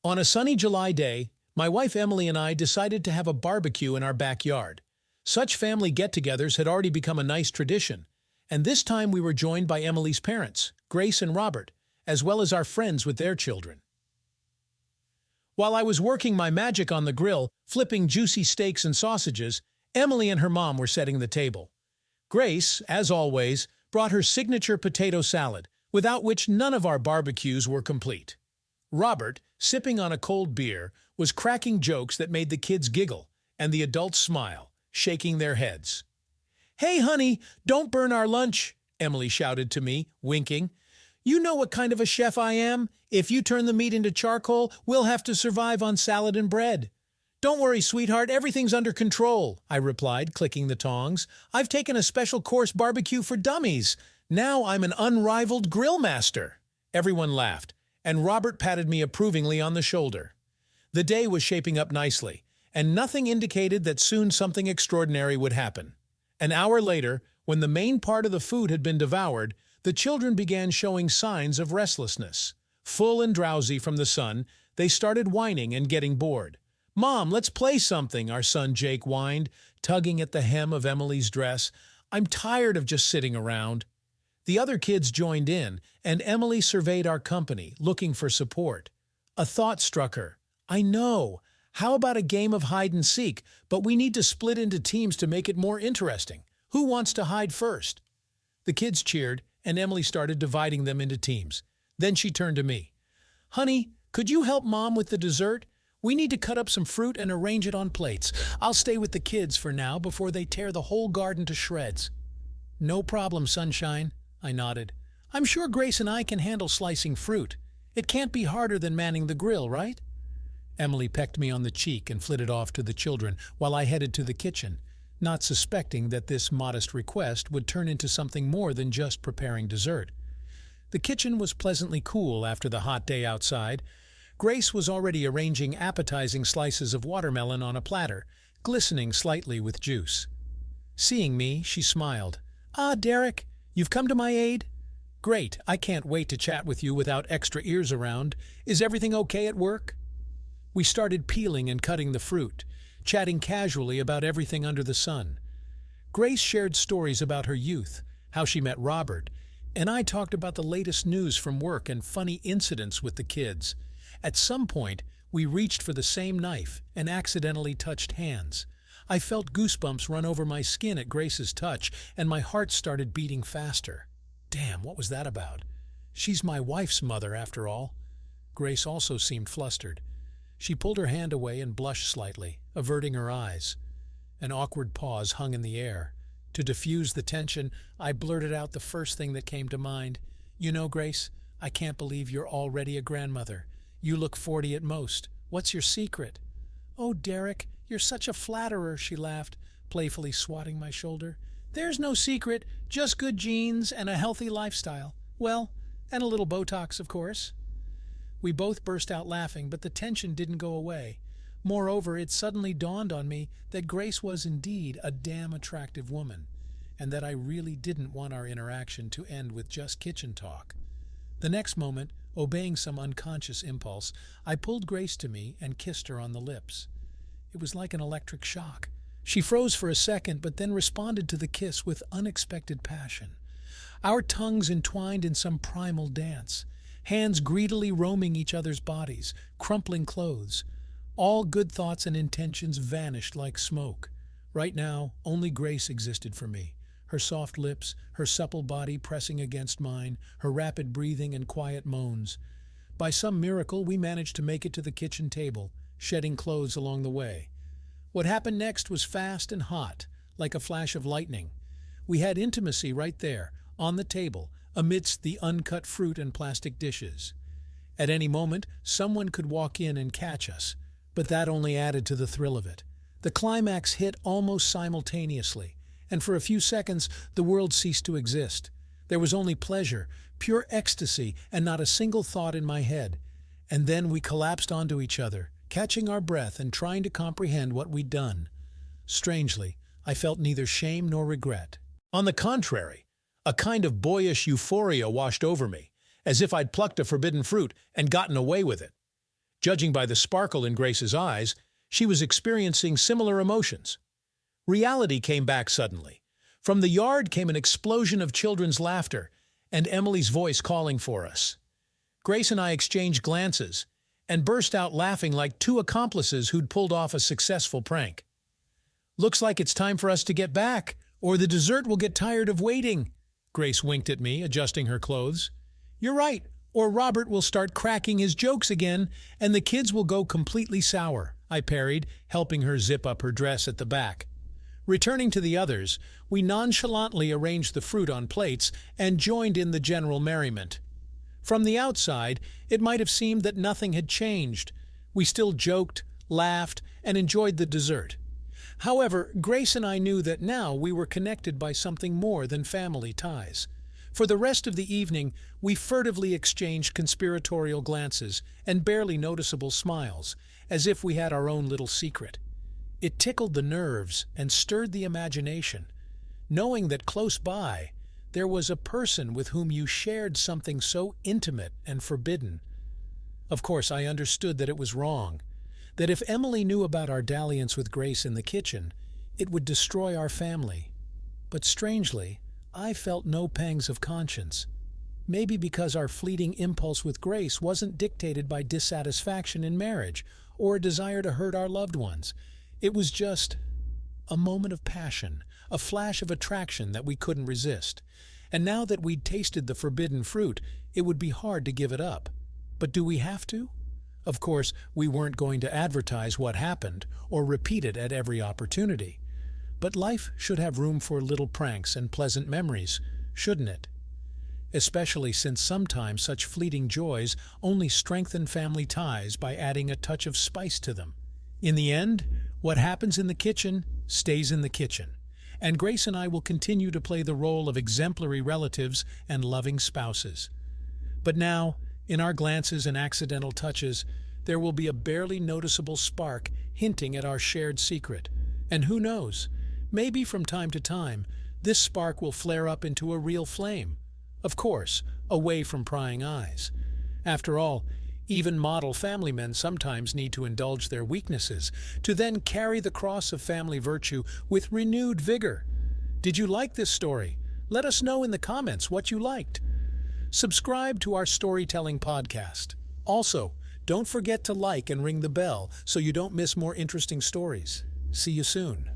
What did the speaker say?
On a sunny July day, my wife Emily and I decided to have a barbecue in our backyard. Such family get-togethers had already become a nice tradition, and this time we were joined by Emily's parents, Grace and Robert, as well as our friends with their children. While I was working my magic on the grill, flipping juicy steaks and sausages, Emily and her mom were setting the table. Grace, as always, brought her signature potato salad, without which none of our barbecues were complete. Robert, sipping on a cold beer, was cracking jokes that made the kids giggle and the adults smile, shaking their heads. "Hey, honey, don't burn our lunch," Emily shouted to me, winking. "You know what kind of a chef I am. If you turn the meat into charcoal, we'll have to survive on salad and bread." "Don't worry, sweetheart, everything's under control," I replied, clicking the tongs. "I've taken a special course barbecue for dummies. Now I'm an unrivaled grill master." Everyone laughed, and Robert patted me approvingly on the shoulder. The day was shaping up nicely, and nothing indicated that soon something extraordinary would happen. An hour later, when the main part of the food had been devoured, the children began showing signs of restlessness. Full and drowsy from the sun, they started whining and getting bored. "Mom, let's play something," our son Jake whined, tugging at the hem of Emily's dress. "I'm tired of just sitting around." The other kids joined in, and Emily surveyed our company, looking for support. A thought struck her. "I know. How about a game of hide-and-seek, but we need to split into teams to make it more interesting. Who wants to hide first?" The kids cheered, and Emily started dividing them into teams. Then she turned to me. "Honey, could you help Mom with the dessert? We need to cut up some fruit and arrange it on plates. I'll stay with the kids for now before they tear the whole garden to shreds." "No problem, sunshine," I nodded. "I'm sure Grace and I can handle slicing fruit. It can't be harder than manning the grill, right?" Emily pecked me on the cheek and flitted off to the children while I headed to the kitchen, not suspecting that this modest request would turn into something more than just preparing dessert. The kitchen was pleasantly cool after the hot day outside. Grace was already arranging appetizing slices of watermelon on a platter, glistening slightly with juice. Seeing me, she smiled. "Ah, Derek, you've come to my aid? Great, I can't wait to chat with you without extra ears around. Is everything okay at work?" We started peeling and cutting the fruit, chatting casually about everything under the sun. Grace shared stories about her youth, how she met Robert, and I talked about the latest news from work and funny incidents with the kids. At some point, we reached for the same knife and accidentally touched hands. I felt goosebumps run over my skin at Grace's touch, and my heart started beating faster. Damn, what was that about? She's my wife's mother, after all. Grace also seemed flustered. She pulled her hand away and blushed slightly, averting her eyes. An awkward pause hung in the air. To diffuse the tension, I blurted out the first thing that came to mind. "You know, Grace, I can't believe you're already a grandmother. You look 40 at most. What's your secret?" "Oh, Derek, you're such a flatterer," she laughed, playfully swatting my shoulder. "There's no secret, just good genes and a healthy lifestyle. Well, and a little Botox, of course." We both burst out laughing, but the tension didn't go away. Moreover, it suddenly dawned on me that Grace was indeed a damn attractive woman, and that I really didn't want our interaction to end with just kitchen talk. The next moment, obeying some unconscious impulse, I pulled Grace to me and kissed her on the lips. It was like an electric shock. She froze for a second, but then responded to the kiss with unexpected passion. Our tongues entwined in some primal dance, hands greedily roaming each other's bodies, crumpling clothes. All good thoughts and intentions vanished like smoke. Right now, only Grace existed for me. Her soft lips, her supple body pressing against mine, her rapid breathing and quiet moans. By some miracle, we managed to make it to the kitchen table, shedding clothes along the way. What happened next was fast and hot, like a flash of lightning. We had intimacy right there, on the table, amidst the uncut fruit and plastic dishes. At any moment, someone could walk in and catch us, but that only added to the thrill of it. The climax hit almost simultaneously, and for a few seconds the world ceased to exist. There was only pleasure, pure ecstasy, and not a single thought in my head. And then we collapsed onto each other, catching our breath and trying to comprehend what we'd done. Strangely, I felt neither shame nor regret. On the contrary, a kind of boyish euphoria washed over me, as if I'd plucked a forbidden fruit and gotten away with it. Judging by the sparkle in Grace's eyes, she was experiencing similar emotions. Reality came back suddenly. From the yard came an explosion of children's laughter and Emily's voice calling for us. Grace and I exchanged glances and burst out laughing like two accomplices who'd pulled off a successful prank. "Looks like it's time for us to get back, or the dessert will get tired of waiting." Grace winked at me, adjusting her clothes. "You're right, or Robert will start cracking his jokes again, and the kids will go completely sour," I parried, helping her zip up her dress at the back. Returning to the others, we nonchalantly arranged the fruit on plates and joined in the general merriment. From the outside, it might have seemed that nothing had changed. We still joked, laughed, and enjoyed the dessert. However, Grace and I knew that now we were connected by something more than family ties. For the rest of the evening, we furtively exchanged conspiratorial glances and barely noticeable smiles, as if we had our own little secret. It tickled the nerves and stirred the imagination, knowing that close by there was a person with whom you shared something so intimate and forbidden. Of course, I understood that it was wrong, that if Emily knew about our dalliance with Grace in the kitchen, it would destroy our family. But strangely, I felt no pangs of conscience. Maybe because our fleeting impulse with Grace wasn't dictated by dissatisfaction in marriage or a desire to hurt our loved ones. It was just a moment of passion, a flash of attraction that we couldn't resist. And now that we'd tasted the forbidden fruit, it would be hard to give it up. But do we have to? Of course, we weren't going to advertise what happened or repeat it at every opportunity. But life should have room for little pranks and pleasant memories, shouldn't it? Especially since sometimes such fleeting joys only strengthen family ties by adding a touch of spice to them. In the end, what happens in the kitchen stays in the kitchen, and Grace and I will continue to play the role of exemplary relatives and loving spouses. But now, in our glances and accidental touches, there will be a barely noticeable spark hinting at our shared secret. And who knows, maybe from time to time, this spark will flare up into a real flame. Of course, away from prying eyes. After all, even model family men sometimes need to indulge their weaknesses, to then carry the cross of family virtue with renewed vigor. Did you like this story? Let us know in the comments what you liked. Subscribe to our storytelling podcast. Also, don't forget to like and ring the bell so you don't miss more interesting stories. See you soon.